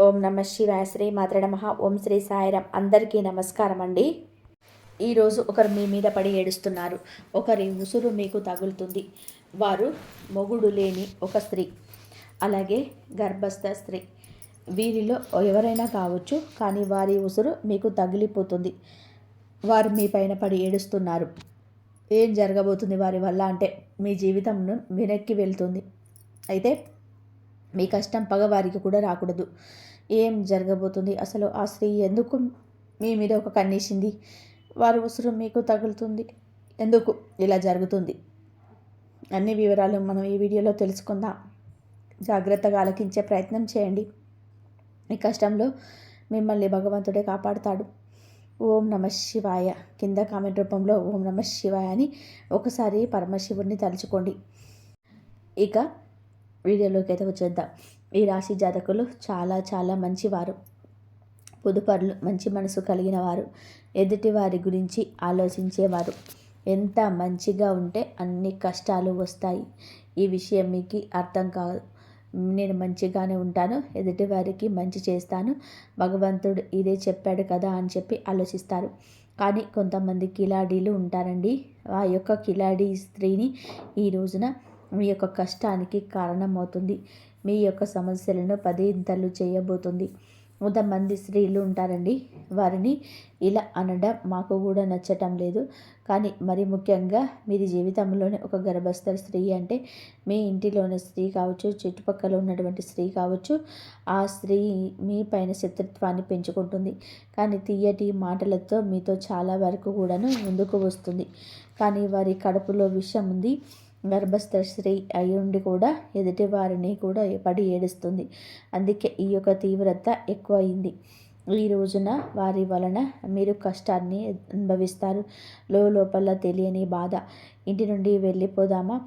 ఓం నమ శివాయ. శ్రీ మాత్ర నమః. ఓం శ్రీ సాయిరామ్. అందరికీ నమస్కారం అండి. ఈరోజు ఒకరు మీ మీద పడి ఏడుస్తున్నారు. ఒకరి ఉసురు మీకు తగులుతుంది. వారు మొగుడు లేని ఒక స్త్రీ, అలాగే గర్భస్థ స్త్రీ. వీరిలో ఎవరైనా కావచ్చు, కానీ వారి ఉసురు మీకు తగిలిపోతుంది. వారు మీ పైన పడి ఏడుస్తున్నారు. ఏం జరగబోతుంది వారి వల్ల అంటే మీ జీవితంను వెనక్కి వెళ్తుంది. అయితే మీ కష్టం పగవారికి కూడా రాకూడదు. ఏం జరగబోతుంది, అసలు ఆ స్త్రీ ఎందుకు మీ మీద ఒక కన్నేసింది, వారి ఉసురు మీకు తగులుతుంది, ఎందుకు ఇలా జరుగుతుంది, అన్ని వివరాలు మనం ఈ వీడియోలో తెలుసుకుందాం. జాగ్రత్తగా ఆలకించే ప్రయత్నం చేయండి. మీ కష్టంలో మిమ్మల్ని భగవంతుడే కాపాడుతాడు. ఓం నమ శివాయ. కింద కామెంట్ రూపంలో ఓం నమ శివాయ అని ఒకసారి పరమశివుడిని తలుచుకోండి. ఇక వీడియోలోకి అయితే వచ్చేద్దాం. ఈ రాశి జాతకులు చాలా చాలా మంచివారు, పొదుపరులు, మంచి మనసు కలిగిన వారు, ఎదుటి వారి గురించి ఆలోచించేవారు. ఎంత మంచిగా ఉంటే అన్ని కష్టాలు వస్తాయి. ఈ విషయం మీకు అర్థం కాదు. నేను మంచిగానే ఉంటాను, ఎదుటి వారికి మంచి చేస్తాను, భగవంతుడు ఇదే చెప్పాడు కదా అని చెప్పి ఆలోచిస్తారు. కానీ కొంతమంది కిలాడీలు ఉంటారండి. ఆ యొక్క కిలాడీ స్త్రీని ఈ రోజున మీ యొక్క కష్టానికి కారణమవుతుంది. మీ యొక్క సమస్యలను పదింతలు చేయబోతుంది. కొంతమంది స్త్రీలు ఉంటారండి, వారిని ఇలా అనడం మాకు కూడా నచ్చటం లేదు. కానీ మరి ముఖ్యంగా మీరు జీవితంలోనే ఒక గర్భస్థ స్త్రీ అంటే మీ ఇంటిలోని స్త్రీ కావచ్చు, చుట్టుపక్కల ఉన్నటువంటి స్త్రీ కావచ్చు, ఆ స్త్రీ మీ పైన శత్రుత్వాన్ని పెంచుకుంటుంది. కానీ తీయటి మాటలతో మీతో చాలా వరకు కూడాను ముందుకు వస్తుంది. కానీ వారి కడుపులో విషం ఉంది. గర్భస్థ స్త్రీ అయ్యుండి కూడా ఎదుటి వారిని కూడా పడి ఏడుస్తుంది. అందుకే ఈ యొక్క తీవ్రత ఎక్కువ అయింది. ఈ రోజున వారి వలన మీరు కష్టాన్ని అనుభవిస్తారు. లోపల తెలియని బాధ. ఇంటి నుండి వెళ్ళిపోదామా,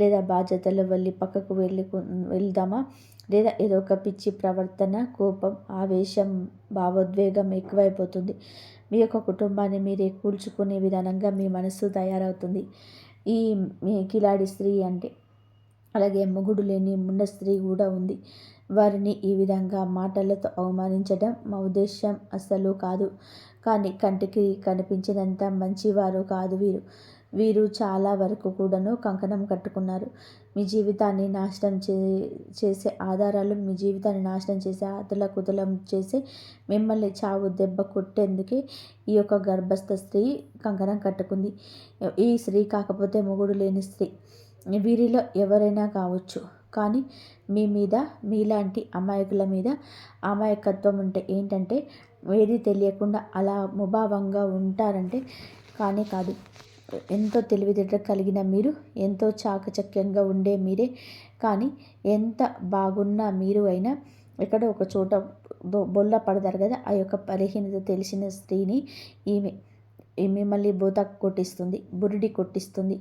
లేదా బాధ్యతలు వెళ్ళి పక్కకు వెళ్దామా, లేదా ఏదో ఒక పిచ్చి ప్రవర్తన, కోపం, ఆవేశం, భావోద్వేగం ఎక్కువైపోతుంది. మీ యొక్క కుటుంబాన్ని మీరే కూల్చుకునే విధానంగా మీ మనసు తయారవుతుంది. ఈ మీ కిలాడి స్త్రీ అంటే అలాగే మొగుడు లేని ముండ స్త్రీ కూడా ఉంది. వారిని ఈ విధంగా మాటలతో అవమానించడం మా ఉద్దేశం అస్సలు కాదు. కానీ కంటికి కనిపించినంత మంచివారు కాదు వీరు. వీరు చాలా వరకు కూడాను కంకణం కట్టుకున్నారు. మీ జీవితాన్ని నాశనం చేసే ఆధారాలు, మీ జీవితాన్ని నాశనం చేసే అతలకుతలం చేసి మిమ్మల్ని చావు దెబ్బ కొట్టేందుకే ఈ యొక్క గర్భస్థ స్త్రీ కంకణం కట్టుకుంది. ఈ స్త్రీ కాకపోతే మొగుడు లేని స్త్రీ. వీరిలో ఎవరైనా కావచ్చు, కానీ మీ మీద, మీలాంటి అమాయకుల మీద అమాయకత్వం ఉంటే ఏంటంటే ఏది తెలియకుండా అలా ముభావంగా ఉంటారంటే కానీ కాదు. ఎంతో తెలివితేటలు కలిగిన మీరు, ఎంతో చాకచక్యంగా ఉండే మీరే, కానీ ఎంత బాగున్న మీరు అయినా ఎక్కడో ఒక చోట బొల్ల పడతారు కదా. ఆ యొక్క బలహీనత తెలిసిన స్త్రీని ఈమె మిమ్మల్ని బోత కొట్టిస్తుంది, బురిడి కొట్టిస్తుంది.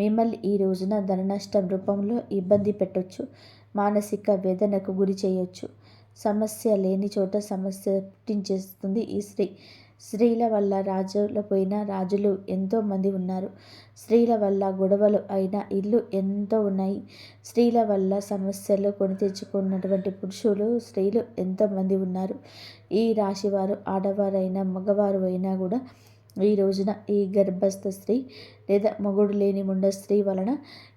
మిమ్మల్ని ఈ రోజున ధన నష్టం రూపంలో ఇబ్బంది పెట్టొచ్చు, మానసిక వేదనకు గురి చేయొచ్చు. సమస్య లేని చోట సమస్య పుట్టించేస్తుంది ఈ స్త్రీ. స్త్రీల వల్ల రాజులపోయిన రాజులు ఎంతోమంది ఉన్నారు. స్త్రీల వల్ల గొడవలు అయిన ఇల్లు ఎంతో ఉన్నాయి. స్త్రీల వల్ల సమస్యలు కొని తెచ్చుకున్నటువంటి పురుషులు, స్త్రీలు ఎంతోమంది ఉన్నారు. ఈ రాశివారు ఆడవారైనా మగవారు అయినా కూడా ఈ రోజున ఈ గర్భస్థ స్త్రీ లేదా మొగుడు లేని ముండ స్త్రీ వలన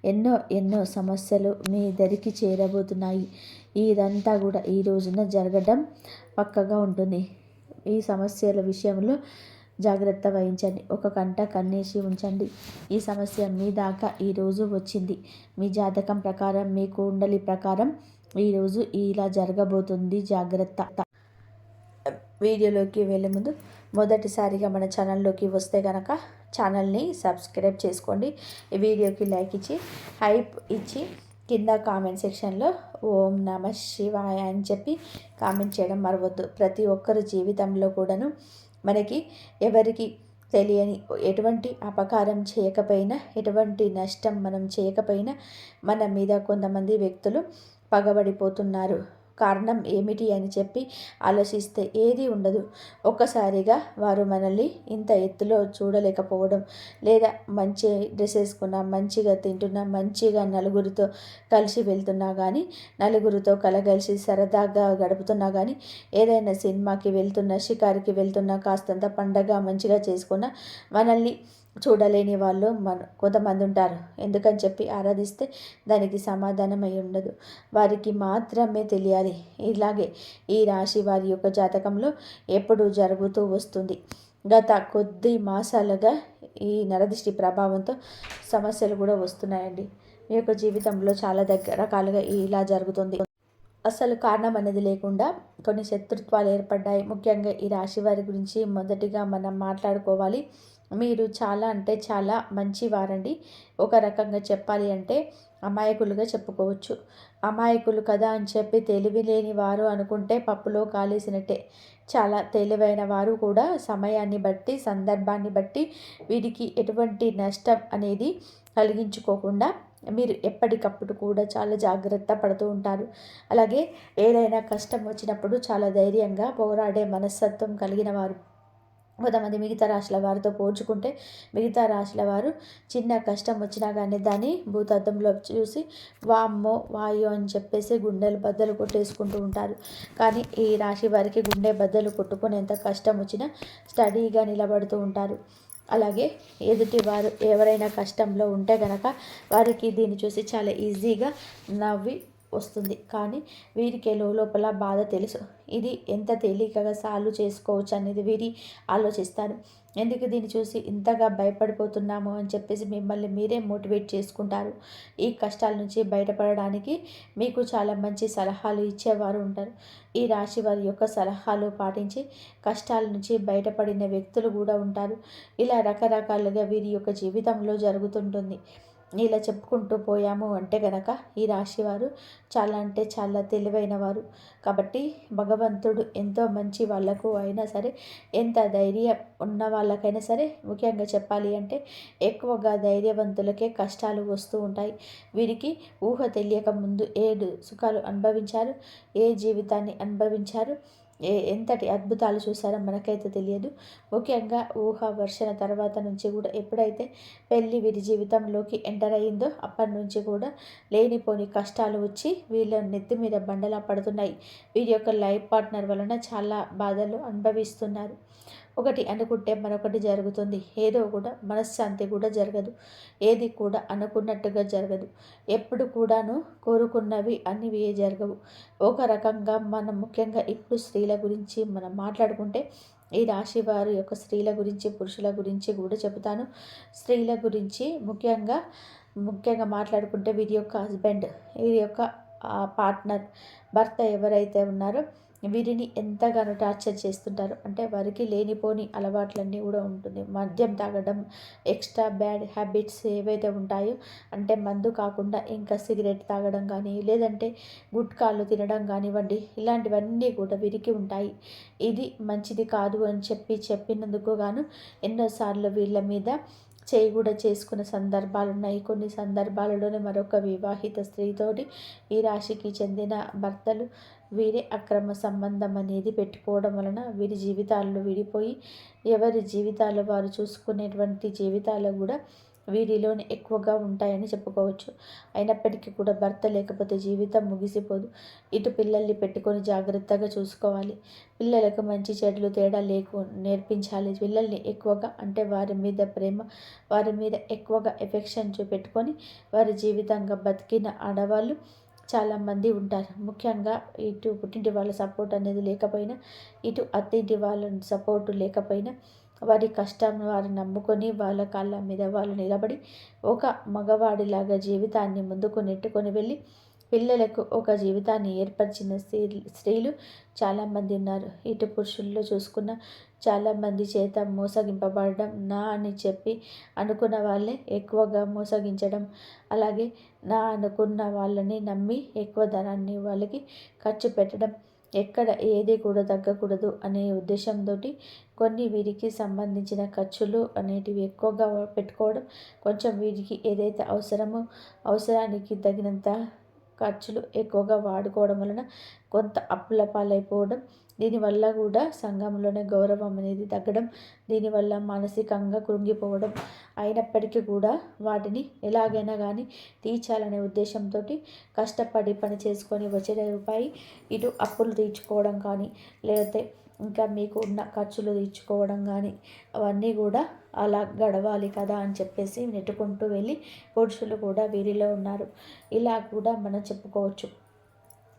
ఎన్నో ఎన్నో సమస్యలు మీ దరికి చేరబోతున్నాయి. ఇదంతా కూడా ఈ రోజున జరగడం పక్కగా ఉంటుంది. ఈ సమస్యల విషయంలో జాగ్రత్త వహించండి. ఒక కంట కన్నేసి ఉంచండి. ఈ సమస్య మీ దాకా ఈరోజు వచ్చింది. మీ జాతకం ప్రకారం, మీ కుండలి ప్రకారం ఈరోజు ఇలా జరగబోతుంది. జాగ్రత్త. వీడియోలోకి వెళ్ళే ముందు మొదటిసారిగా మన ఛానల్లోకి వస్తే కనుక ఛానల్ని సబ్స్క్రైబ్ చేసుకోండి. ఈ వీడియోకి లైక్ ఇచ్చి, హైప్ ఇచ్చి, కింద కామెంట్ సెక్షన్లో ఓం నమ శివాయ అని చెప్పి కామెంట్ చేయడం మరవద్దు. ప్రతి ఒక్కరి జీవితంలో కూడాను మనకి ఎవరికి తెలియని ఎటువంటి అపకారం చేయకపోయినా, ఎటువంటి నష్టం మనం చేయకపోయినా మన మీద కొంతమంది వ్యక్తులు పగబడిపోతున్నారు. కారణం ఏమిటి అని చెప్పి ఆలోచిస్తే ఏది ఉండదు. ఒక్కసారిగా వారు మనల్ని ఇంత ఎత్తులో చూడలేకపోవడం, లేదా మంచి డ్రెస్ వేసుకున్నా, మంచిగా తింటున్నా, మంచిగా నలుగురితో కలిసి వెళ్తున్నా కానీ, నలుగురితో కలగలిసి సరదాగా గడుపుతున్నా కానీ, ఏదైనా సినిమాకి వెళ్తున్నా, షికారుకి వెళ్తున్నా, కాస్తంత పండగ మంచిగా చేసుకున్న మనల్ని చూడలేని వాళ్ళు కొంతమంది ఉంటారు. ఎందుకని చెప్పి ఆరాధిస్తే దానికి సమాధానం అయి ఉండదు. వారికి మాత్రమే తెలియాలి. ఇలాగే ఈ రాశి వారి యొక్క జాతకంలో ఎప్పుడు జరుగుతూ వస్తుంది. గత కొద్ది మాసాలుగా ఈ నరదిష్టి ప్రభావంతో సమస్యలు కూడా వస్తున్నాయండి. మీ యొక్క జీవితంలో చాలా రకాలుగా ఇలా జరుగుతుంది. అసలు కారణం అనేది లేకుండా కొన్ని శత్రుత్వాలు ఏర్పడ్డాయి. ముఖ్యంగా ఈ రాశి వారి గురించి మొదటిగా మనం మాట్లాడుకోవాలి. మీరు చాలా అంటే చాలా మంచివారండి. ఒక రకంగా చెప్పాలి అంటే అమాయకులుగా చెప్పుకోవచ్చు. అమాయకులు కదా అని చెప్పి తెలివి లేని వారు అనుకుంటే పప్పులో కాలేసినట్టే. చాలా తెలివైన వారు కూడా సమయాన్ని బట్టి, సందర్భాన్ని బట్టి వీరికి ఎటువంటి నష్టం అనేది కలిగించుకోకుండా మీరు ఎప్పటికప్పుడు కూడా చాలా జాగ్రత్త పడుతూ ఉంటారు. అలాగే ఏదైనా కష్టం వచ్చినప్పుడు చాలా ధైర్యంగా పోరాడే మనస్తత్వం కలిగిన వారు. కొంతమంది మిగతా రాశుల వారితో పోల్చుకుంటే మిగతా రాశుల వారు చిన్న కష్టం వచ్చినా కానీ దాన్ని భూతద్దంలో చూసి వామ్మో వాయో అని చెప్పేసి గుండెలు బద్దలు కొట్టేసుకుంటూ ఉంటారు. కానీ ఈ రాశి వారికి గుండె బద్దలు కొట్టుకునేంత కష్టం వచ్చినా స్టడీగా నిలబడుతూ ఉంటారు. అలాగే ఎదుటి వారు ఎవరైనా కష్టంలో ఉంటే గనక వారికి దీన్ని చూసి చాలా ఈజీగా నవ్వి వస్తుంది. కానీ వీరికి లోపల బాధ తెలుసు. ఇది ఎంత తేలికగా సాల్వ్ చేసుకోవచ్చు అనేది వీరి ఆలోచిస్తారు. ఎందుకు దీన్ని చూసి ఇంతగా భయపడిపోతున్నాము అని చెప్పేసి మిమ్మల్ని మీరే మోటివేట్ చేసుకుంటారు. ఈ కష్టాల నుంచి బయటపడడానికి మీకు చాలా మంచి సలహాలు ఇచ్చేవారు ఉంటారు. ఈ రాశి వారి యొక్క సలహాలు పాటించి కష్టాల నుంచి బయటపడిన వ్యక్తులు కూడా ఉంటారు. ఇలా రకరకాలుగా వీరి యొక్క జీవితంలో జరుగుతుంటుంది. ఇలా చెప్పుకుంటూ పోయాము అంటే గనక ఈ రాశివారు చాలా అంటే చాలా తెలివైన వారు. కాబట్టి భగవంతుడు ఎంతో మంచి వాళ్ళకు అయినా సరే, ఎంత ధైర్యం ఉన్న వాళ్ళకైనా సరే, ముఖ్యంగా చెప్పాలి అంటే ఎక్కువగా ధైర్యవంతులకే కష్టాలు వస్తూ ఉంటాయి. వీరికి ఊహ తెలియక ముందు ఏడు సుఖాలు అనుభవించారు, ఏ జీవితాన్ని అనుభవించారు, ఎంతటి అద్భుతాలు చూసారో మనకైతే తెలియదు. ముఖ్యంగా ఊహ వర్షణ తర్వాత నుంచి కూడా ఎప్పుడైతే పెళ్ళి వీరి జీవితంలోకి ఎంటర్ అయ్యిందో అప్పటి నుంచి కూడా లేనిపోని కష్టాలు వచ్చి వీళ్ళ నెత్తి మీద బండలా పడుతున్నాయి. వీరి యొక్క లైఫ్ పార్ట్నర్ వలన చాలా బాధలు అనుభవిస్తున్నారు. ఒకటి అనుకుంటే మరొకటి జరుగుతుంది. ఏదో కూడా మనశ్శాంతి కూడా జరగదు. ఏది కూడా అనుకున్నట్టుగా జరగదు. ఎప్పుడు కూడాను కోరుకున్నవి అన్నివి జరగవు. ఒక రకంగా మనం ముఖ్యంగా ఇప్పుడు స్త్రీల గురించి మనం మాట్లాడుకుంటే ఈ రాశి వారి యొక్క స్త్రీల గురించి, పురుషుల గురించి కూడా చెబుతాను. స్త్రీల గురించి ముఖ్యంగా మాట్లాడుకుంటే వీరి యొక్క హస్బెండ్, వీరి యొక్క పార్ట్నర్, భర్త ఎవరైతే ఉన్నారో వీరిని ఎంతగానో టార్చర్ చేస్తుంటారు. అంటే వారికి లేనిపోని అలవాట్లన్నీ కూడా ఉంటుంది. మద్యం తాగడం, ఎక్స్ట్రా బ్యాడ్ హ్యాబిట్స్ ఏవైతే ఉంటాయో, అంటే మందు కాకుండా ఇంకా సిగరెట్ తాగడం కానీ, లేదంటే గుట్కాలు తినడం కానివ్వండి, ఇలాంటివన్నీ కూడా వీరికి ఉంటాయి. ఇది మంచిది కాదు అని చెప్పినందుకు గాను ఎన్నోసార్లు వీళ్ళ మీద చేయి కూడా చేసుకున్న సందర్భాలు ఉన్నాయి. కొన్ని సందర్భాలలోనే మరొక వివాహిత స్త్రీతోటి ఈ రాశికి చెందిన భర్తలు వీరే అక్రమ సంబంధం అనేది పెట్టుకోవడం వలన వీరి జీవితాల్లో విడిపోయి ఎవరి జీవితాలు వారు చూసుకునేటువంటి జీవితాలు కూడా వీరిలోనే ఎక్కువగా ఉంటాయని చెప్పుకోవచ్చు. అయినప్పటికీ కూడా భర్త లేకపోతే జీవితం ముగిసిపోదు. ఇటు పిల్లల్ని పెట్టుకొని జాగ్రత్తగా చూసుకోవాలి. పిల్లలకు మంచి చెడులు తేడా నేర్పించాలి. పిల్లల్ని ఎక్కువగా అంటే వారి మీద ప్రేమ, వారి మీద ఎక్కువగా ఎఫెక్షన్ చూపెట్టుకొని వారి జీవితంగా బతికిన ఆడవాళ్ళు చాలామంది ఉంటారు. ముఖ్యంగా ఇటు పుట్టింటి వాళ్ళ సపోర్ట్ అనేది లేకపోయినా, ఇటు అత్తింటి వాళ్ళ సపోర్టు లేకపోయినా వారి కష్టం వారు నమ్ముకొని వాళ్ళ కాళ్ళ మీద వాళ్ళు నిలబడి ఒక మగవాడిలాగా జీవితాన్ని ముందుకు నెట్టుకొని వెళ్ళి పిల్లలకు ఒక జీవితాన్ని ఏర్పరిచిన స్త్రీలు చాలామంది ఉన్నారు. ఇటు పురుషుల్లో చూసుకున్న చాలామంది చేత మోసగింపబడడం, నా అని చెప్పి అనుకున్న వాళ్ళే ఎక్కువగా మోసగించడం, అలాగే నా అనుకున్న వాళ్ళని నమ్మి ఎక్కువ ధనాన్ని వాళ్ళకి ఖర్చు పెట్టడం, ఎక్కడ ఏది కూడా తగ్గకూడదు అనే ఉద్దేశంతో కొన్ని వీరికి సంబంధించిన ఖర్చులు అనేటివి ఎక్కువగా పెట్టుకోవడం, కొంచెం వీరికి ఏదైతే అవసరమో అవసరానికి తగినంత ఖర్చులు ఎక్కువగా వాడుకోవడం వలన కొంత అప్పుల పాలైపోవడం, దీనివల్ల కూడా సంఘంలోనే గౌరవం అనేది తగ్గడం, దీనివల్ల మానసికంగా కృంగిపోవడం, అయినప్పటికీ కూడా వాటిని ఎలాగైనా కానీ తీర్చాలనే ఉద్దేశంతో కష్టపడి పని చేసుకొని వచ్చిన రూపాయి ఇటు అప్పులు తీర్చుకోవడం కానీ, లేకపోతే ఇంకా మీకు ఉన్న ఖర్చులు తీర్చుకోవడం కానీ, అవన్నీ కూడా అలా గడవాలి కదా అని చెప్పేసి నెట్టుకుంటూ వెళ్ళి పురుషులు కూడా వీరిలో ఉన్నారు. ఇలా కూడా మనం చెప్పుకోవచ్చు.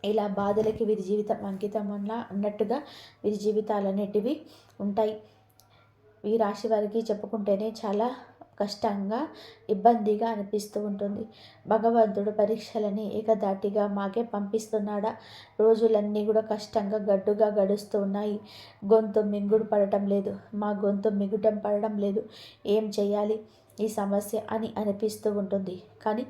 ఇలా బాధలకి వీరి జీవితం అంకితం అన్నట్టుగా వీరి జీవితాలన్నిటివి ఉంటాయి. ఈ రాశి వారికి చెప్పుకుంటేనే చాలా కష్టంగా, ఇబ్బందిగా అనిపిస్తూ ఉంటుంది. భగవంతుడు పరీక్షలని ఏకధాటిగా మాకే పంపిస్తున్నాడా? రోజులన్నీ కూడా కష్టంగా గడ్డుగా గడుస్తూ ఉన్నాయి. గొంతు మింగుడు పడటం లేదు, మా గొంతు మిగుటం పడడం లేదు, ఏం చేయాలి ఈ సమస్య అని అనిపిస్తూ ఉంటుంది. కానీ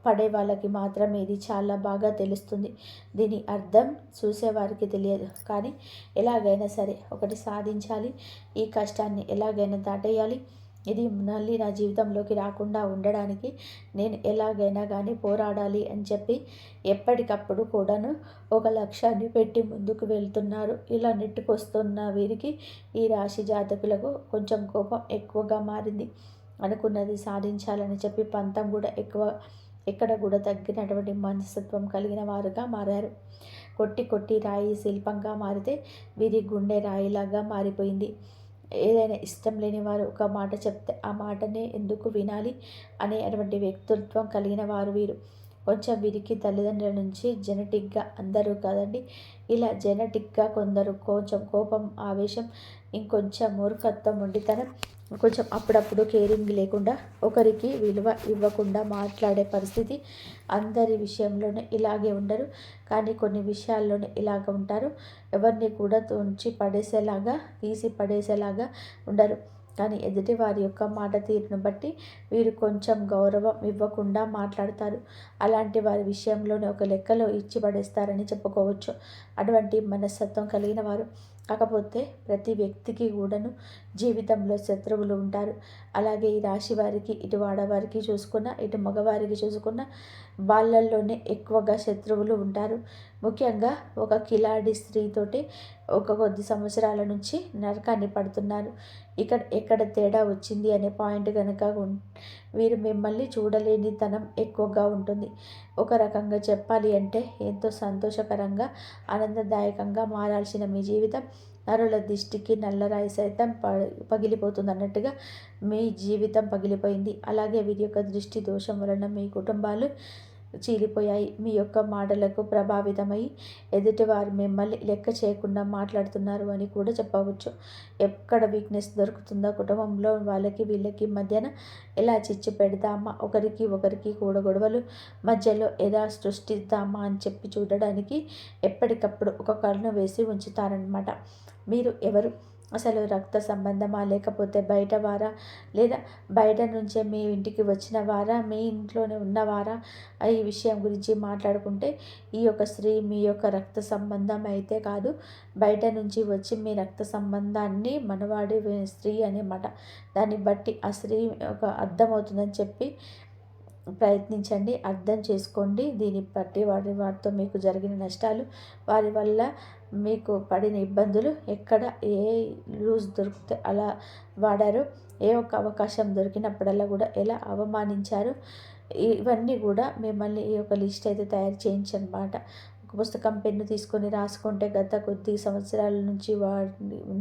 పడే వాళ్ళకి మాత్రం ఇది చాలా బాగా తెలుస్తుంది. దీని అర్థం చూసేవారికి తెలియదు. కానీ ఎలాగైనా సరే ఒకటి సాధించాలి, ఈ కష్టాన్ని ఎలాగైనా దాటేయాలి, ఇది మళ్ళీ నా జీవితంలోకి రాకుండా ఉండడానికి నేను ఎలాగైనా కానీ పోరాడాలి అని చెప్పి ఎప్పటికప్పుడు కూడాను ఒక లక్ష్యాన్ని పెట్టి ముందుకు వెళ్తున్నారు. ఇలా నెట్టుకొస్తున్న వీరికి, ఈ రాశి జాతకులకు కొంచెం కోపం ఎక్కువగా మారింది. అనుకున్నది సాధించాలని చెప్పి పంతం కూడా ఎక్కువ, ఎక్కడ కూడా తగ్గినటువంటి మనస్తత్వం కలిగిన వారుగా మారారు. కొట్టి కొట్టి రాయి శిల్పంగా మారితే వీరి గుండె రాయిలాగా మారిపోయింది. ఏదైనా ఇష్టం లేని వారు ఒక మాట చెప్తే ఆ మాటనే ఎందుకు వినాలి అనేటువంటి వ్యక్తిత్వం కలిగిన వారు వీరు. కొంచెం వీరికి తల్లిదండ్రుల నుంచి జెనెటిక్గా, అందరూ కదండి, ఇలా జెనెటిక్గా కొందరు కొంచెం కోపం, ఆవేశం, ఇంకొంచెం మూర్ఖత్వం, మొండితనం, కొంచెం అప్పుడప్పుడు కేరింగ్ లేకుండా, ఒకరికి విలువ ఇవ్వకుండా మాట్లాడే పరిస్థితి. అందరి విషయంలోనే ఇలాగే ఉండరు, కానీ కొన్ని విషయాల్లోనే ఇలాగ ఉంటారు. ఎవరిని కూడా తుంచి పడేసేలాగా, తీసి పడేసేలాగా ఉండరు. కానీ ఎదుటి వారి యొక్క మాట తీరును బట్టి వీరు కొంచెం గౌరవం ఇవ్వకుండా మాట్లాడతారు. అలాంటి వారి విషయంలోనే ఒక లెక్కలో ఇచ్చి పడేస్తారని చెప్పుకోవచ్చు. అటువంటి మనస్తత్వం కలిగిన వారు. కాకపోతే ప్రతి వ్యక్తికి కూడాను జీవితంలో శత్రువులు ఉంటారు. అలాగే ఈ రాశి వారికి, ఇటు ఆడవారికి చూసుకున్న, ఇటు మగవారికి చూసుకున్న, వాళ్ళల్లోనే ఎక్కువగా శత్రువులు ఉంటారు. ముఖ్యంగా ఒక కిలాడి స్త్రీతోటి ఒక కొద్ది సంవత్సరాల నుంచి నరకాన్ని పడుతున్నారు. ఎక్కడ తేడా వచ్చింది అనే పాయింట్ కనుక వీరు మిమ్మల్ని చూడలేనితనం ఎక్కువగా ఉంటుంది. ఒక రకంగా చెప్పాలి అంటే ఎంతో సంతోషకరంగా, ఆనందదాయకంగా మారాల్సిన మీ జీవితం నరుల దిష్టికి నల్లరాయి సైతం పగిలిపోతుంది అన్నట్టుగా మీ జీవితం పగిలిపోయింది. అలాగే వీరి యొక్క దృష్టి దోషం వలన మీ కుటుంబాలు చీలిపోయాయి. మీ యొక్క మాటలకు ప్రభావితమై ఎదుటివారు మిమ్మల్ని లెక్క చేయకుండా మాట్లాడుతున్నారు అని కూడా చెప్పవచ్చు. ఎక్కడ వీక్నెస్ దొరుకుతుందో కుటుంబంలో వాళ్ళకి వీళ్ళకి మధ్యన ఎలా చిచ్చు పెడదామా, ఒకరికి కూడా గొడవలు మధ్యలో ఎలా సృష్టిద్దామా అని చెప్పి చూడడానికి ఎప్పటికప్పుడు ఒక కన్ను వేసి ఉంచుతారనమాట. మీరు ఎవరు? అసలు రక్త సంబంధమా, లేకపోతే బయట వారా, లేదా బయట నుంచే మీ ఇంటికి వచ్చిన వారా, మీ ఇంట్లోనే ఉన్నవారా? ఈ విషయం గురించి మాట్లాడుకుంటే ఈ యొక్క స్త్రీ మీ యొక్క రక్త సంబంధం అయితే కాదు, బయట నుంచి వచ్చి మీ రక్త సంబంధాన్ని మనవాడి స్త్రీ అన్నమాట. దాన్ని బట్టి ఆ స్త్రీ ఒక అర్థమవుతుందని చెప్పి ప్రయత్నించండి, అర్థం చేసుకోండి. దీన్ని బట్టి వారితో మీకు జరిగిన నష్టాలు, వారి వల్ల మీకు పడిన ఇబ్బందులు, ఎక్కడ ఏ లూజ్ దొరికితే అలా వాడారు, ఏ ఒక్క అవకాశం దొరికినప్పుడల్లా కూడా ఎలా అవమానించారు, ఇవన్నీ కూడా మిమ్మల్ని ఈ యొక్క లిస్ట్ అయితే తయారు చేయించనమాట. ఒక పుస్తకం, పెన్ను తీసుకొని రాసుకుంటే గత కొద్ది సంవత్సరాల నుంచి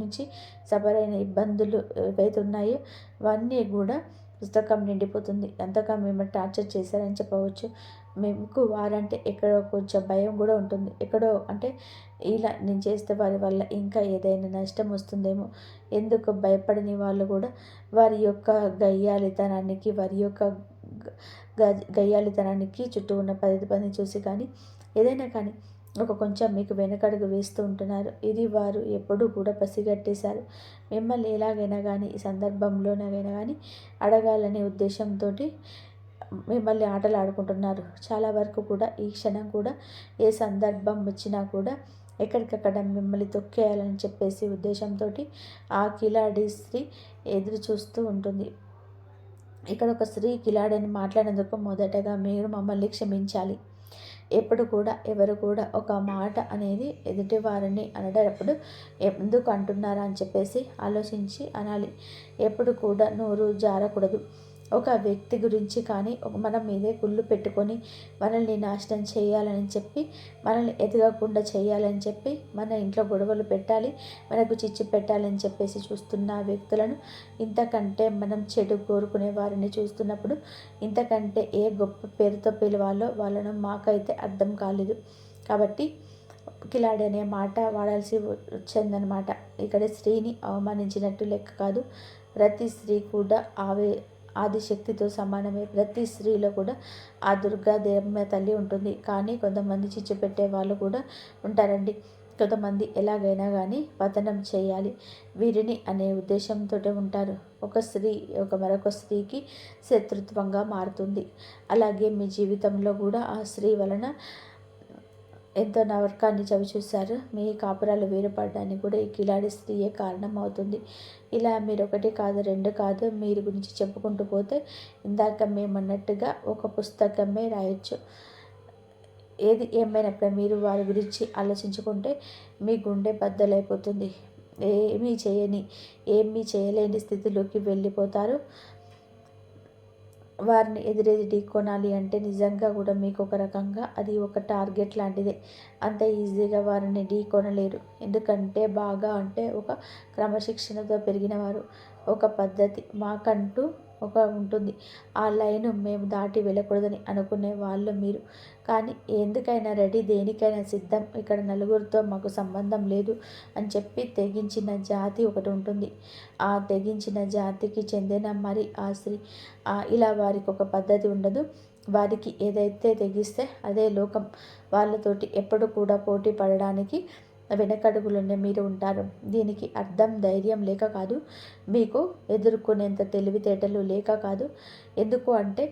నుంచి సబరైన ఇబ్బందులు ఏవైతే ఉన్నాయో అవన్నీ కూడా పుస్తకం నిండిపోతుంది. ఎంతగా మిమ్మల్ని టార్చర్ చేశారని చెప్పవచ్చు. మీకు వారంటే ఎక్కడో కొంచెం భయం కూడా ఉంటుంది. ఎక్కడో అంటే ఇలా నేను చేస్తే వారి వల్ల ఇంకా ఏదైనా నష్టం వస్తుందేమో, ఎందుకు భయపడని వాళ్ళు కూడా వారి యొక్క గయ్యాలితనానికి, వారి యొక్క గయ్యాలితనానికి చుట్టూ ఉన్న 10 మందిని చూసి కానీ, ఏదైనా కానీ కొంచెం మీకు వెనకడుగు వేస్తూ ఉంటున్నారు. ఇది వారు ఎప్పుడూ కూడా పసిగట్టేశారు. మిమ్మల్ని ఎలాగైనా కానీ ఈ సందర్భంలోనైనా కానీ అడగాలనే ఉద్దేశంతో మిమ్మల్ని ఆటలు ఆడుకుంటున్నారు. చాలా వరకు కూడా ఈ క్షణం కూడా ఏ సందర్భం వచ్చినా కూడా ఎక్కడికక్కడ మిమ్మల్ని తొక్కేయాలని చెప్పేసి ఉద్దేశంతో ఆ కిలాడి స్త్రీ ఎదురు చూస్తూ ఉంటుంది. ఇక్కడ ఒక స్త్రీ కిలాడని మాట్లాడినందుకు మొదటగా మీరు మమ్మల్ని క్షమించాలి. ఎప్పుడు కూడా ఎవరు కూడా ఒక మాట అనేది ఎదుటి వారిని అనేటప్పుడు ఎందుకు అంటున్నారా అని చెప్పేసి ఆలోచించి అనాలి. ఎప్పుడు కూడా నోరు జారకూడదు. ఒక వ్యక్తి గురించి కానీ మన మీదే కుళ్ళు పెట్టుకొని మనల్ని నాశనం చేయాలని చెప్పి, మనల్ని ఎదగకుండా చేయాలని చెప్పి, మన ఇంట్లో గొడవలు పెట్టాలి, మనకు చిచ్చు పెట్టాలని చెప్పేసి చూస్తున్న వ్యక్తులను, ఇంతకంటే మనం చెడు కోరుకునే వారిని చూస్తున్నప్పుడు ఇంతకంటే ఏ గొప్ప పేరుతో పిలవాలో వాళ్ళను మాకైతే అర్థం కాలేదు. కాబట్టి కిలాడి అనే మాట వాడాల్సి వచ్చిందనమాట. ఇక్కడ స్త్రీని అవమానించినట్టు లెక్క కాదు. ప్రతి స్త్రీ కూడా ఆదిశక్తితో సమానమే. ప్రతి స్త్రీలో కూడా ఆ దుర్గాదేవమ్మ తల్లి ఉంటుంది. కానీ కొంతమంది చిచ్చు పెట్టే వాళ్ళు కూడా ఉంటారండి. కొంతమంది ఎలాగైనా కానీ పతనం చేయాలి వీరిని అనే ఉద్దేశంతో ఉంటారు. ఒక స్త్రీ మరొక స్త్రీకి శత్రుత్వంగా మారుతుంది. అలాగే మీ జీవితంలో కూడా ఆ స్త్రీ వలన ఎంతో నరకాన్ని చవిచూశారు. మీ కాపురాలు వేరుపడడానికి కూడా ఈ కిలాడి స్త్రీయే కారణం అవుతుంది. ఇలా మీరు ఒకటి కాదు, రెండు కాదు, మీరు గురించి చెప్పుకుంటూ పోతే ఇందాక మేమన్నట్టుగా ఒక పుస్తకమే రాయొచ్చు. ఏది ఏమైనప్పుడు మీరు వారి గురించి ఆలోచించుకుంటే మీ గుండె బద్దలైపోతుంది. ఏమీ చేయలేని స్థితిలోకి వెళ్ళిపోతారు. వారిని ఢీ కొనాలి అంటే నిజంగా కూడా మీకు ఒక రకంగా అది ఒక టార్గెట్ లాంటిదే. అంత ఈజీగా వారిని ఢీ కొనలేరు. ఎందుకంటే బాగా అంటే ఒక క్రమశిక్షణతో పెరిగినవారు. ఒక పద్ధతి మాకంటూ ఒక ఉంటుంది. ఆ లైను మేము దాటి వెళ్ళకూడదని అనుకునే వాళ్ళు మీరు. కానీ ఎందుకైనా రెడీ, దేనికైనా సిద్ధం. ఇక్కడ నలుగురితో మాకు సంబంధం లేదు అని చెప్పి తెగించిన జాతి ఒకటి ఉంటుంది. ఆ తెగించిన జాతికి చెందిన మరి ఆ స్త్రీ ఇలా వారికి ఒక పద్ధతి ఉండదు. వారికి ఏదైతే తెగిస్తే అదే లోకం. వాళ్ళతోటి ఎప్పుడు కూడా పోటీ పడడానికి వెనకడుగులోనే మీరు ఉంటారు. దీనికి అర్థం ధైర్యం లేక కాదు, మీకు ఎదుర్కొనేంత తెలివితేటలు లేక కాదు. ఎందుకు అంటే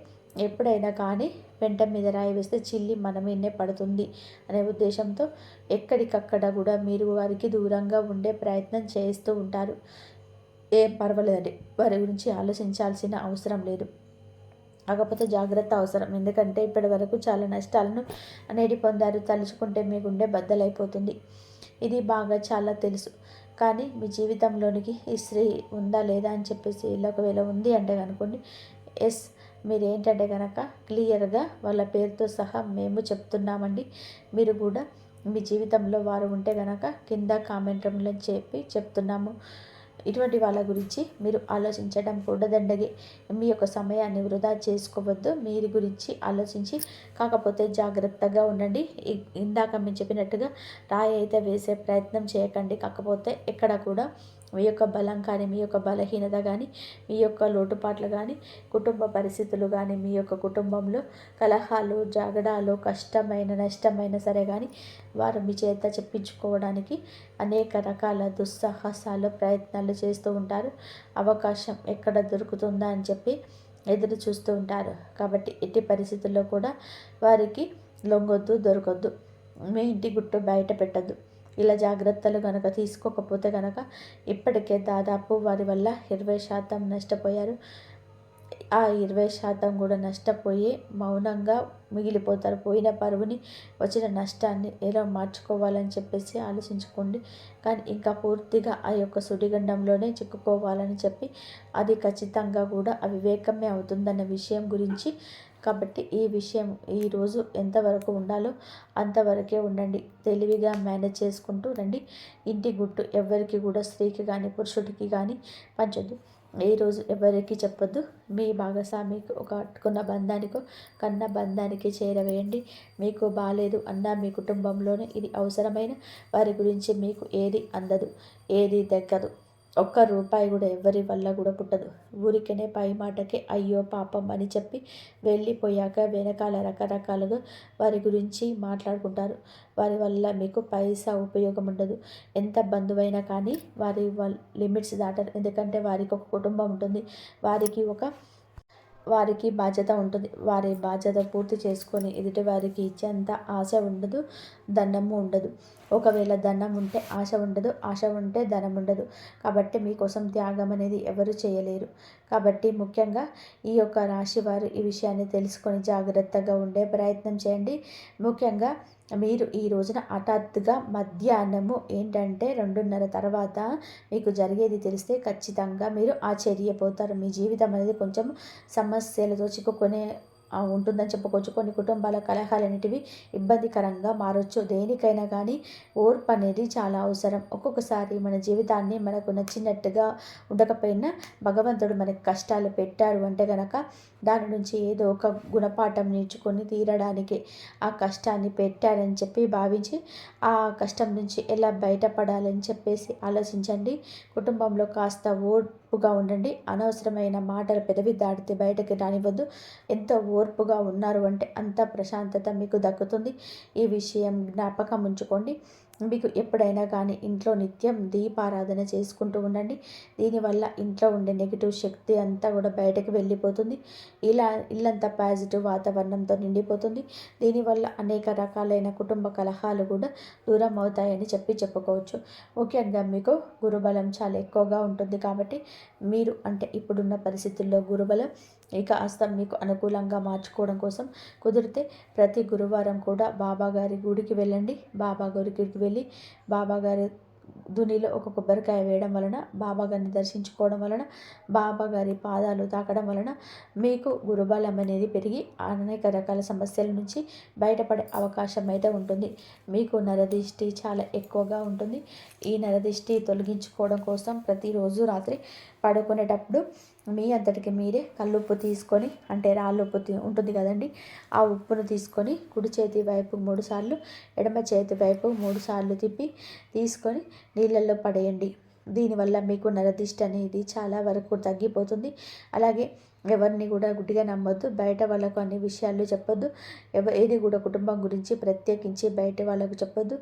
ఎప్పుడైనా కానీ పెంట మీద రాయి వేస్తే చిల్లి మన మీదనే పడుతుంది అనే ఉద్దేశంతో ఎక్కడికక్కడ కూడా మీరు వారికి దూరంగా ఉండే ప్రయత్నం చేస్తూ ఉంటారు. ఏం పర్వాలేదండి, వారి గురించి ఆలోచించాల్సిన అవసరం లేదు. కాకపోతే జాగ్రత్త అవసరం. ఎందుకంటే ఇప్పటి వరకు చాలా నష్టాలను అనేది పొందారు. తలుచుకుంటే మీ గుండె బద్దలైపోతుంది. ఇది బాగా చాలా తెలుసు. కానీ మీ జీవితంలోనికి ఈ స్త్రీ ఉందా లేదా అని చెప్పేసి ఒకవేళ ఉంది అంటే కనుకోండి, ఎస్, మీరేంటంటే కనుక క్లియర్గా వాళ్ళ పేరుతో సహా మేము చెప్తున్నామండి. మీరు కూడా మీ జీవితంలో వారు ఉంటే కనుక కింద కామెంట్ రూమ్లో చెప్తున్నాము. ఇటువంటి వాళ్ళ గురించి మీరు ఆలోచించడం కూడదండగే. మీ యొక్క సమయాన్ని వృధా చేసుకోవద్దు. మీరు గురించి ఆలోచించి కాకపోతే జాగ్రత్తగా ఉండండి. ఇందాక మేము చెప్పినట్టుగా రాయి అయితే వేసే ప్రయత్నం చేయకండి. కాకపోతే ఎక్కడ కూడా మీ యొక్క బలం కానీ, మీ యొక్క బలహీనత కానీ, మీ యొక్క లోటుపాట్లు కానీ, కుటుంబ పరిస్థితులు కానీ, మీ యొక్క కుటుంబంలో కలహాలు, జగడాలు, కష్టమైన నష్టమైన సరే కానీ వారు మీ చేత చెప్పించుకోవడానికి అనేక రకాల దుస్సాహసాలు, ప్రయత్నాలు చేస్తూ ఉంటారు. అవకాశం ఎక్కడ దొరుకుతుందా అని చెప్పి ఎదురు చూస్తూ ఉంటారు. కాబట్టి ఎట్టి పరిస్థితుల్లో కూడా వారికి లొంగొద్దు, దొరకొద్దు. మీ ఇంటి గుట్టు బయట పెట్టద్దు. ఇలా జాగ్రత్తలు కనుక తీసుకోకపోతే కనుక ఇప్పటికే దాదాపు వారి వల్ల 20% నష్టపోయారు. ఆ 20% కూడా నష్టపోయి మౌనంగా మిగిలిపోతారు. పోయిన పరువుని, వచ్చిన నష్టాన్ని ఎలా మార్చుకోవాలని చెప్పేసి ఆలోచించుకోండి. కానీ ఇంకా పూర్తిగా ఆ యొక్క సుడిగండంలోనే చిక్కుకోవాలని చెప్పి అది ఖచ్చితంగా కూడా అవివేకమే అవుతుందన్న విషయం గురించి. కాబట్టి ఈ విషయం ఈరోజు ఎంతవరకు ఉండాలో అంతవరకే ఉండండి. తెలివిగా మేనేజ్ చేసుకుంటూ రండి. ఇంటి గుట్టు ఎవరికి కూడా స్త్రీకి కానీ పురుషుడికి కానీ పంచొద్దు. ఈరోజు ఎవరికి చెప్పొద్దు. మీ భాగస్వామికి ఒక అట్టుకున్న బంధానికో కన్న బంధానికి చేరవేయండి. మీకు బాలేదు అన్న మీ కుటుంబంలోనే ఇది అవసరమైన వారి గురించి మీకు ఏది అందదు, ఏది దక్కదు. ఒక్క రూపాయి కూడా ఎవరి వల్ల కూడా పుట్టదు. ఊరికనే పై మాటకే అయ్యో పాపం అని చెప్పి వెళ్ళిపోయాక వెనకాల రకరకాలుగా వారి గురించి మాట్లాడుకుంటారు. వారి వల్ల మీకు పైసా ఉపయోగం ఉండదు. ఎంత బంధువైనా కానీ వారి లిమిట్స్ దాటరు. ఎందుకంటే వారికి ఒక కుటుంబం ఉంటుంది. వారికి ఒక వారికి బాధ్యత ఉంటుంది. వారి బాధ్యత పూర్తి చేసుకొని ఎదుటి వారికి ఇచ్చేంత ఆశ ఉండదు, ధనము ఉండదు. ఒకవేళ ధనం ఉంటే ఆశ ఉండదు, ఆశ ఉంటే ధనం ఉండదు. కాబట్టి మీకోసం త్యాగం అనేది ఎవరు చేయలేరు. కాబట్టి ముఖ్యంగా ఈ యొక్క రాశి వారు ఈ విషయాన్ని తెలుసుకొని జాగ్రత్తగా ఉండే ప్రయత్నం చేయండి. ముఖ్యంగా మీరు ఈ రోజున హఠాత్తుగా మధ్యాహ్నము ఏంటంటే 2:30 తర్వాత మీకు జరిగేది తెలిస్తే ఖచ్చితంగా మీరు ఆశ్చర్యపోతారు. మీ జీవితం అనేది కొంచెం సమస్యలతో చిక్కుకునే ఉంటుందని చెప్పుకోవచ్చు. కొన్ని కుటుంబాల కలహాలన్నిటివి ఇబ్బందికరంగా మారొచ్చు. దేనికైనా కానీ ఓర్పు అనేది చాలా అవసరం. ఒక్కొక్కసారి మన జీవితాన్ని మనకు నచ్చినట్టుగా ఉండకపోయినా భగవంతుడు మనకి కష్టాలు పెట్టారు అంటే గనక దాని నుంచి ఏదో ఒక గుణపాఠం నేర్చుకొని తీరడానికి ఆ కష్టాన్ని పెట్టారని చెప్పి భావించి ఆ కష్టం నుంచి ఎలా బయటపడాలని చెప్పేసి ఆలోచించండి. కుటుంబంలో కాస్త ఓర్పుగా ఉండండి. అనవసరమైన మాటలు పెదవి దాటితే బయటకి రానివ్వద్దు. ఎంత ఓర్పుగా ఉన్నారు అంటే అంత ప్రశాంతత మీకు దక్కుతుంది. ఈ విషయం జ్ఞాపకం ఉంచుకోండి. మీకు ఎప్పుడైనా కానీ ఇంట్లో నిత్యం దీపారాధన చేసుకుంటూ ఉండండి. దీనివల్ల ఇంట్లో ఉండే నెగిటివ్ శక్తి అంతా కూడా బయటకు వెళ్ళిపోతుంది. ఇలా ఇల్లంతా పాజిటివ్ వాతావరణంతో నిండిపోతుంది. దీనివల్ల అనేక రకాలైన కుటుంబ కలహాలు కూడా దూరం అవుతాయని చెప్పుకోవచ్చు. ముఖ్యంగా మీకు గురుబలం చాలా ఎక్కువగా ఉంటుంది. కాబట్టి మీరు అంటే ఇప్పుడున్న పరిస్థితుల్లో గురుబలం ఇక కాస్త మీకు అనుకూలంగా మార్చుకోవడం కోసం కుదిరితే ప్రతి గురువారం కూడా బాబాగారి గుడికి వెళ్ళండి. బాబాగారి గుడికి వెళ్ళి బాబాగారి దునిలో ఒక కొబ్బరికాయ వేయడం వలన, బాబాగారిని దర్శించుకోవడం వలన, బాబాగారి పాదాలు తాకడం వలన మీకు గురుబలం అనేది పెరిగి అనేక రకాల సమస్యల నుంచి బయటపడే అవకాశం అయితే ఉంటుంది. మీకు నరదిష్టి చాలా ఎక్కువగా ఉంటుంది. ఈ నరదిష్టి తొలగించుకోవడం కోసం ప్రతిరోజు రాత్రి పడుకునేటప్పుడు మీ అంతటికి మీరే కల్లుప్పు తీసుకొని, అంటే రాళ్ళుప్పు ఉంటుంది కదండి, ఆ ఉప్పును తీసుకొని కుడి చేతి వైపు 3 సార్లు, ఎడమ చేతి వైపు 3 సార్లు తిప్పి తీసుకొని నీళ్ళల్లో పడేయండి. దీనివల్ల మీకు నరదిష్టి అనేది చాలా వరకు తగ్గిపోతుంది. అలాగే ఎవరిని కూడా గుడ్డిగా నమ్మొద్దు. బయట వాళ్ళకు అన్ని విషయాలు చెప్పొద్దు. ఏది కూడా కుటుంబం గురించి ప్రత్యేకించి బయట వాళ్ళకు చెప్పొద్దు.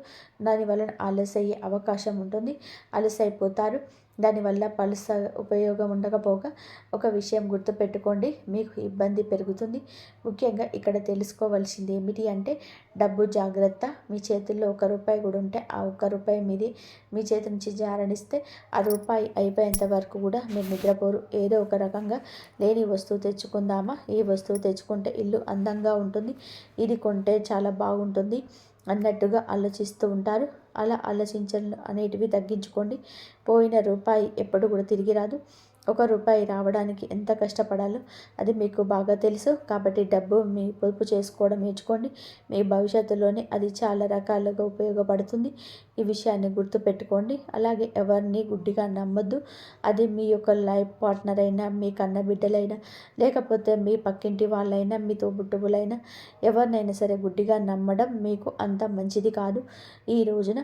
దానివల్ల అలసయ్యే అవకాశం ఉంటుంది. అలసైపోతారు. దానివల్ల పలుస ఉపయోగం ఉండకపోగా ఒక విషయం గుర్తుపెట్టుకోండి, మీకు ఇబ్బంది పెరుగుతుంది. ముఖ్యంగా ఇక్కడ తెలుసుకోవాల్సింది ఏమిటి అంటే డబ్బు జాగ్రత్త. మీ చేతుల్లో ₹1 కూడా ఉంటే ఆ ₹1 మీది మీ చేతి నుంచి జారనిస్తే ఆ రూపాయి అయిపోయేంత వరకు కూడా మీరు నిద్రపోరు. ఏదో ఒక రకంగా లేని వస్తువు తెచ్చుకుందామా, ఈ వస్తువు తెచ్చుకుంటే ఇల్లు అందంగా ఉంటుంది, ఇది కొంటే చాలా బాగుంటుంది అన్నట్టుగా ఆలోచిస్తూ ఉంటారు. అలా ఆలోచించడం అనేటివి తగ్గించుకోండి. పోయిన రూపాయి ఎప్పుడు కూడా తిరిగి రాదు. ₹1 రావడానికి ఎంత కష్టపడాలో అది మీకు బాగా తెలుసు. కాబట్టి డబ్బు మీ పొదుపు చేసుకోవడం నేర్చుకోండి. మీ భవిష్యత్తులోనే అది చాలా రకాలుగా ఉపయోగపడుతుంది. ఈ విషయాన్ని గుర్తుపెట్టుకోండి. అలాగే ఎవరిని గుడ్డిగా నమ్మొద్దు. అది మీ యొక్క లైఫ్ పార్ట్నర్ అయినా, మీ కన్న బిడ్డలైనా, లేకపోతే మీ పక్కింటి వాళ్ళైనా, మీ తోబుట్టువులైనా, ఎవరినైనా సరే గుడ్డిగా నమ్మడం మీకు అంత మంచిది కాదు. ఈ రోజున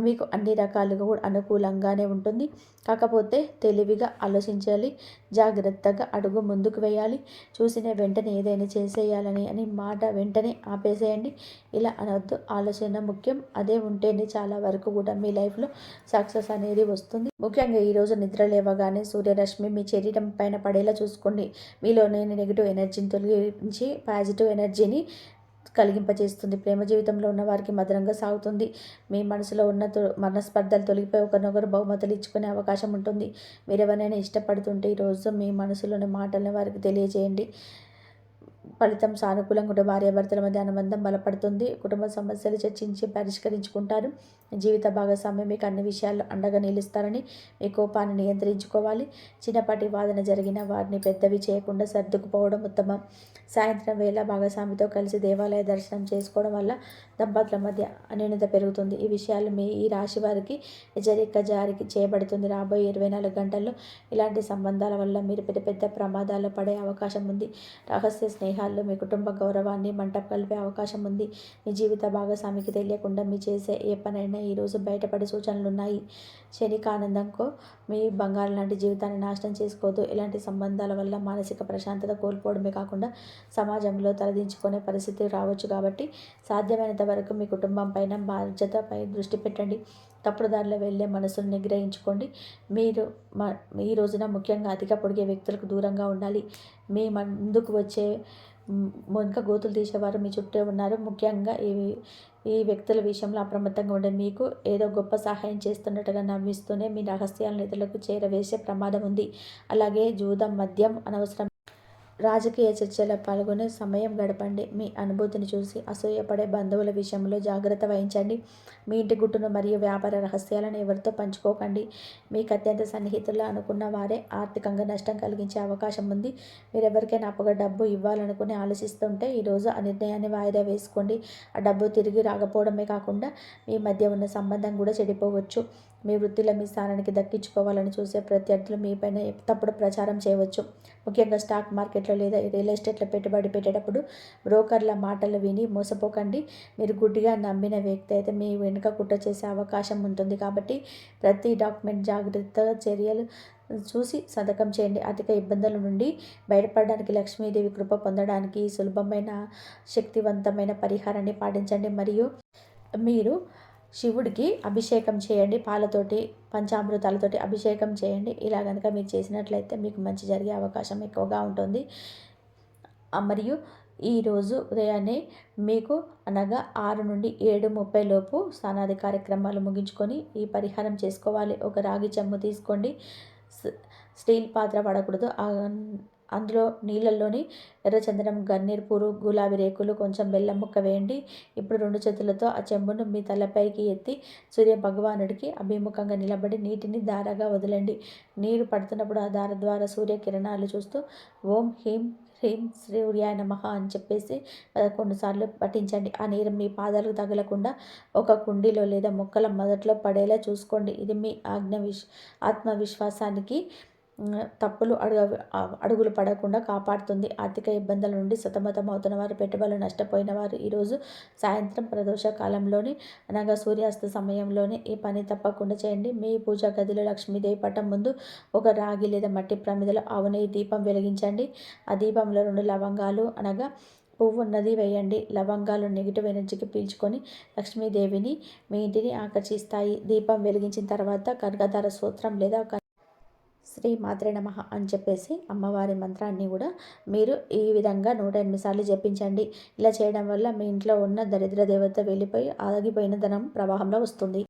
మీకు అన్ని రకాలుగా కూడా అనుకూలంగానే ఉంటుంది. కాకపోతే తెలివిగా ఆలోచించాలి. జాగ్రత్తగా అడుగు ముందుకు వేయాలి. చూసిన వెంటనే ఏదైనా చేసేయాలని అని మాట వెంటనే ఆపేసేయండి. ఇలా అనొద్దు. ఆలోచన ముఖ్యం. అదే ఉంటేనే చాలా వరకు కూడా మీ లైఫ్లో సక్సెస్ అనేది వస్తుంది. ముఖ్యంగా ఈరోజు నిద్ర లేవగానే సూర్యరశ్మి మీ శరీరం పైన పడేలా చూసుకోండి. మీలోని నెగిటివ్ ఎనర్జీని తొలగించి పాజిటివ్ ఎనర్జీని కలిగింపజేస్తుంది. ప్రేమ జీవితంలో ఉన్న వారికి మధురంగా సాగుతుంది. మీ మనసులో ఉన్న మనస్పర్ధలు తొలగిపోయి ఒకరినొకరు బహుమతులు ఇచ్చుకునే అవకాశం ఉంటుంది. మీరు ఎవరైనా ఇష్టపడుతుంటే ఈరోజు మీ మనసులోని మాటలను వారికి తెలియజేయండి. ఫలితం సానుకూలంగా ఉంటే భార్యాభర్తల మధ్య అనుబంధం బలపడుతుంది. కుటుంబ సమస్యలు చర్చించి పరిష్కరించుకుంటారు. జీవిత భాగస్వామి మీకు అన్ని విషయాల్లో అండగా నిలుస్తారని మీ కోపాన్ని నియంత్రించుకోవాలి. చిన్నపాటి వాదన జరిగిన వారిని పెద్దవి చేయకుండా సర్దుకుపోవడం ఉత్తమం. సాయంత్రం వేళ భాగస్వామితో కలిసి దేవాలయ దర్శనం చేసుకోవడం వల్ల దంపతుల మధ్య అన్యోన్యత పెరుగుతుంది. ఈ విషయాలు ఈ రాశి వారికి హెచ్చరిక జారీ చేయబడుతుంది. రాబోయే 24 గంటల్లో ఇలాంటి సంబంధాల వల్ల మీరు పెద్ద పెద్ద ప్రమాదాలు పడే అవకాశం ఉంది. రహస్య స్నేహాల్లో మీ కుటుంబ గౌరవాన్ని మంట కలిపే అవకాశం ఉంది. మీ జీవిత భాగస్వామికి తెలియకుండా మీ చేసే ఏ పనైనా ఈరోజు బయటపడే సూచనలు ఉన్నాయి. క్షణికానందంకో మీ బంగారం లాంటి జీవితాన్ని నాశనం చేసుకోవద్దు. ఇలాంటి సంబంధాల వల్ల మానసిక ప్రశాంతత కోల్పోవడమే కాకుండా సమాజంలో తలదించుకునే పరిస్థితి రావచ్చు. కాబట్టి సాధ్యమైనంత వరకు మీ కుటుంబం పైన బాధ్యతపై దృష్టి పెట్టండి. తప్పుడు దారిలో వెళ్ళే మనసును నిగ్రహించుకోండి. మీరు ఈ రోజున ముఖ్యంగా అధిక పొడిగే వ్యక్తులకు దూరంగా ఉండాలి. మీ ముందుకు వచ్చే వెనుక గోతులు తీసేవారు మీ చుట్టే ఉన్నారు. ముఖ్యంగా ఈ వ్యక్తుల విషయంలో అప్రమత్తంగా ఉండే మీకు ఏదో గొప్ప సహాయం చేస్తున్నట్టుగా నవ్విస్తూనే మీ రహస్యాలను ఇతరులకు చేరవేసే ప్రమాదం ఉంది. అలాగే జూదం, మద్యం, అనవసరం రాజకీయ చర్చలో పాల్గొనే సమయం గడపండి. మీ అనుభూతిని చూసి అసూయపడే బంధువుల విషయంలో జాగ్రత్త వహించండి. మీ ఇంటి గుట్టును మరియు వ్యాపార రహస్యాలను ఎవరితో పంచుకోకండి. మీకు అత్యంత సన్నిహితులు అనుకున్న వారే ఆర్థికంగా నష్టం కలిగించే అవకాశం ఉంది. మీరు ఎవరికైనా అప్పుగా డబ్బు ఇవ్వాలనుకుని ఆలోచిస్తుంటే ఈరోజు ఆ నిర్ణయాన్ని వాయిదా వేసుకోండి. ఆ డబ్బు తిరిగి రాకపోవడమే కాకుండా మీ మధ్య ఉన్న సంబంధం కూడా చెడిపోవచ్చు. మీ వృత్తిలో మీ స్థానానికి దక్కించుకోవాలని చూసే ప్రత్యర్థులు మీపైన తప్పుడు ప్రచారం చేయవచ్చు. ముఖ్యంగా స్టాక్ మార్కెట్లో లేదా రియల్ ఎస్టేట్లో పెట్టుబడి పెట్టేటప్పుడు బ్రోకర్ల మాటలు విని మోసపోకండి. మీరు గుడ్డిగా నమ్మిన వ్యక్తి అయితే మీ వెనుక కుట్ర చేసే అవకాశం ఉంటుంది. కాబట్టి ప్రతి డాక్యుమెంట్ జాగ్రత్తగా చర్యలు చూసి సంతకం చేయండి. ఆర్థిక ఇబ్బందుల నుండి బయటపడడానికి, లక్ష్మీదేవి కృప పొందడానికి సులభమైన శక్తివంతమైన పరిహారాన్ని పాటించండి. మరియు మీరు శివుడికి అభిషేకం చేయండి. పాలతోటి, పంచామృతాలతోటి అభిషేకం చేయండి. ఇలా కనుక మీరు చేసినట్లయితే మీకు మంచి జరిగే అవకాశం ఎక్కువగా ఉంటుంది. మరియు ఈరోజు ఉదయాన్నే మీకు అనగా 6 నుండి 7:30 లోపు స్నానాది కార్యక్రమాలు ముగించుకొని ఈ పరిహారం చేసుకోవాలి. ఒక రాగి చెంబు తీసుకోండి. స్టీల్ పాత్ర పడకూడదు. అందులో నీళ్ళల్లోని ఎర్రచందనం, గన్నేరు పూలు, గులాబీ రేకులు, కొంచెం బెల్లం ముక్క వేయండి. ఇప్పుడు 2 చేతులతో ఆ చెంబును మీ తలపైకి ఎత్తి సూర్య భగవానుడికి అభిముఖంగా నిలబడి నీటిని ధారగా వదలండి. నీరు పడుతున్నప్పుడు ఆ ధార ద్వారా సూర్యకిరణాలు చూస్తూ ఓం హ్రీం హ్రీం సూర్యాయ నమః అని చెప్పేసి 11 సార్లు పఠించండి. ఆ నీరు మీ పాదాలకు తగలకుండా ఒక కుండీలో లేదా మొక్కల మొదట్లో పడేలా చూసుకోండి. ఇది మీ ఆత్మవిశ్వాసానికి తప్పులు అడుగులు పడకుండా కాపాడుతుంది. ఆర్థిక ఇబ్బందుల నుండి సతమతం అవుతున్న వారు, పెట్టుబడులు నష్టపోయిన వారు ఈరోజు సాయంత్రం ప్రదోష కాలంలోని అనగా సూర్యాస్త సమయంలోనే ఈ పని తప్పకుండా చేయండి. మీ పూజా గదిలో లక్ష్మీదేవి పటం ముందు ఒక రాగి లేదా మట్టి ప్రమిదలో ఆవు నెయ్యి దీపం వెలిగించండి. ఆ దీపంలో 2 లవంగాలు అనగా పువ్వు ఉన్నది వేయండి. లవంగాలు నెగిటివ్ ఎనర్జీకి పీల్చుకొని లక్ష్మీదేవిని మీ ఇంటిని ఆకర్షిస్తాయి. దీపం వెలిగించిన తర్వాత కనకధార స్తోత్రం లేదా శ్రీ మాత్రే నమః అని చెప్పేసి అమ్మవారి మంత్రాన్ని కూడా మీరు ఈ విధంగా 108 సార్లు జపించండి. ఇలా చేయడం వల్ల మీ ఇంట్లో ఉన్న దరిద్ర దేవత వెళ్ళిపోయి ఆగిపోయిన ధనం ప్రవాహంలో వస్తుంది.